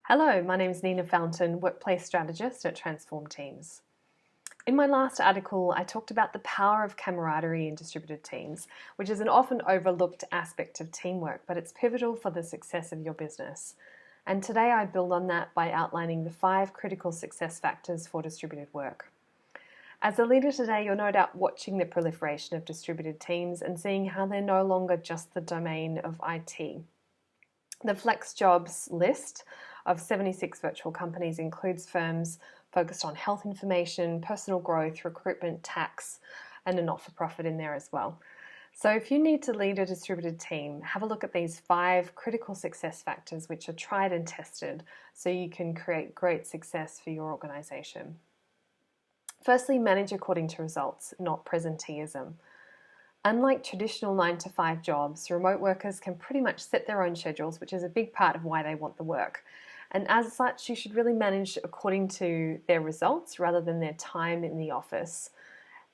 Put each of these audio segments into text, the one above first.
Hello, my name is Nina Fountain, Workplace Strategist at Transform Teams. In my last article, I talked about the power of camaraderie in distributed teams, which is an often overlooked aspect of teamwork, but it's pivotal for the success of your business. And today I build on that by outlining the 5 critical success factors for distributed work. As a leader today, you're no doubt watching the proliferation of distributed teams and seeing how they're no longer just the domain of IT. The Flex Jobs list of 76 virtual companies includes firms focused on health information, personal growth, recruitment, tax, and a not-for-profit in there as well. So if you need to lead a distributed team, have a look at these 5 critical success factors which are tried and tested so you can create great success for your organization. Firstly, manage according to results, not presenteeism. Unlike traditional 9-to-5 jobs, remote workers can pretty much set their own schedules, which is a big part of why they want the work. And as such, you should really manage according to their results rather than their time in the office.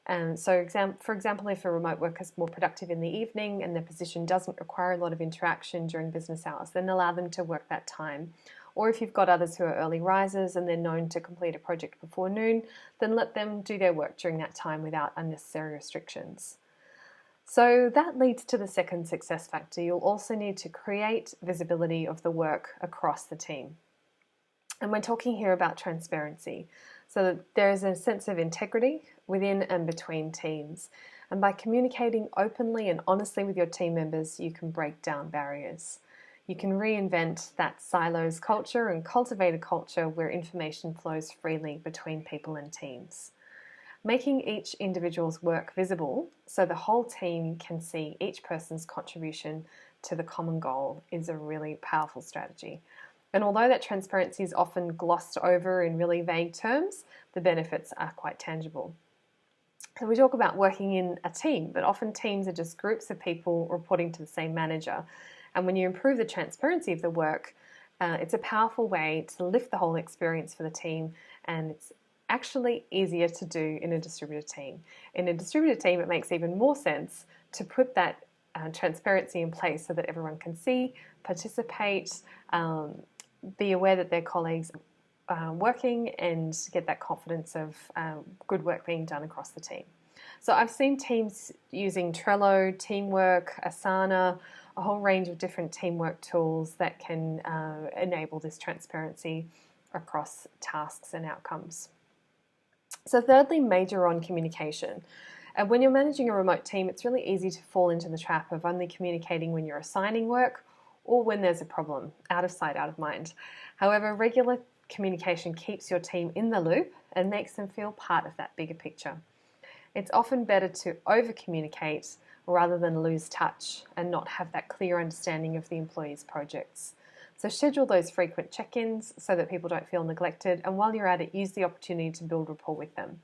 And so, for example, if a remote worker is more productive in the evening and their position doesn't require a lot of interaction during business hours, then allow them to work that time. Or if you've got others who are early risers and they're known to complete a project before noon, then let them do their work during that time without unnecessary restrictions. So that leads to the second success factor. You'll also need to create visibility of the work across the team. And we're talking here about transparency. So that there is a sense of integrity within and between teams. And by communicating openly and honestly with your team members, you can break down barriers. You can reinvent that silos culture and cultivate a culture where information flows freely between people and teams. Making each individual's work visible so the whole team can see each person's contribution to the common goal is a really powerful strategy. And although that transparency is often glossed over in really vague terms, the benefits are quite tangible. So we talk about working in a team, but often teams are just groups of people reporting to the same manager. And when you improve the transparency of the work, it's a powerful way to lift the whole experience for the team, and it's actually easier to do in a distributed team. In a distributed team, it makes even more sense to put that transparency in place so that everyone can see, participate, be aware that their colleagues are working, and get that confidence of good work being done across the team. So I've seen teams using Trello, Teamwork, Asana, a whole range of different teamwork tools that can enable this transparency across tasks and outcomes. So thirdly, major on communication. And when you're managing a remote team, it's really easy to fall into the trap of only communicating when you're assigning work or when there's a problem, out of sight, out of mind. However, regular communication keeps your team in the loop and makes them feel part of that bigger picture. It's often better to over-communicate rather than lose touch and not have that clear understanding of the employee's projects. So schedule those frequent check-ins so that people don't feel neglected, and while you're at it, use the opportunity to build rapport with them.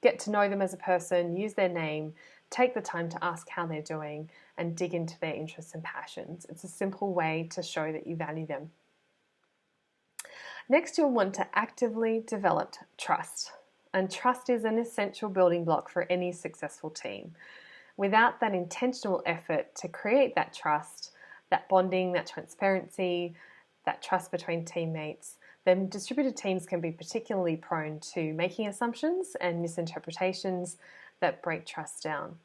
Get to know them as a person, use their name, take the time to ask how they're doing, and dig into their interests and passions. It's a simple way to show that you value them. Next, you'll want to actively develop trust. And trust is an essential building block for any successful team. Without that intentional effort to create that trust, that bonding, that transparency, that trust between teammates, then distributed teams can be particularly prone to making assumptions and misinterpretations that break trust down.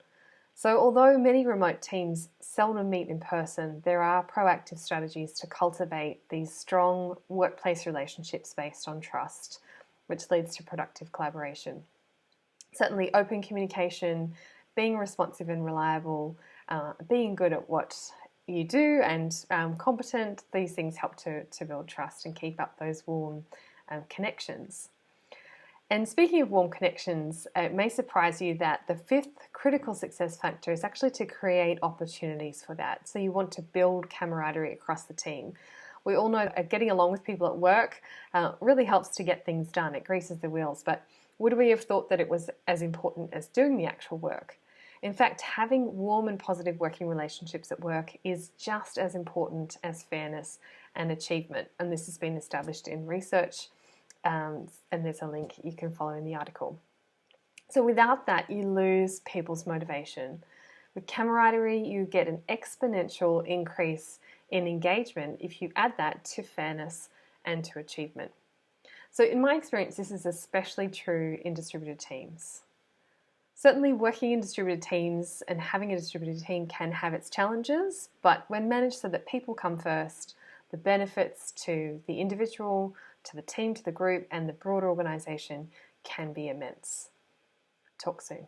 So although many remote teams seldom meet in person, there are proactive strategies to cultivate these strong workplace relationships based on trust, which leads to productive collaboration. Certainly open communication, being responsive and reliable, being good at what you do and competent, these things help to build trust and keep up those warm connections. And speaking of warm connections, it may surprise you that the 5th critical success factor is actually to create opportunities for that. So you want to build camaraderie across the team. We all know that getting along with people at work really helps to get things done. It greases the wheels. But would we have thought that it was as important as doing the actual work? In fact, having warm and positive working relationships at work is just as important as fairness and achievement. And this has been established in research, and there's a link you can follow in the article. So without that, you lose people's motivation. With camaraderie, you get an exponential increase in engagement if you add that to fairness and to achievement. So in my experience, this is especially true in distributed teams. Certainly working in distributed teams and having a distributed team can have its challenges, but when managed so that people come first, the benefits to the individual, to the team, to the group, and the broader organisation can be immense. Talk soon.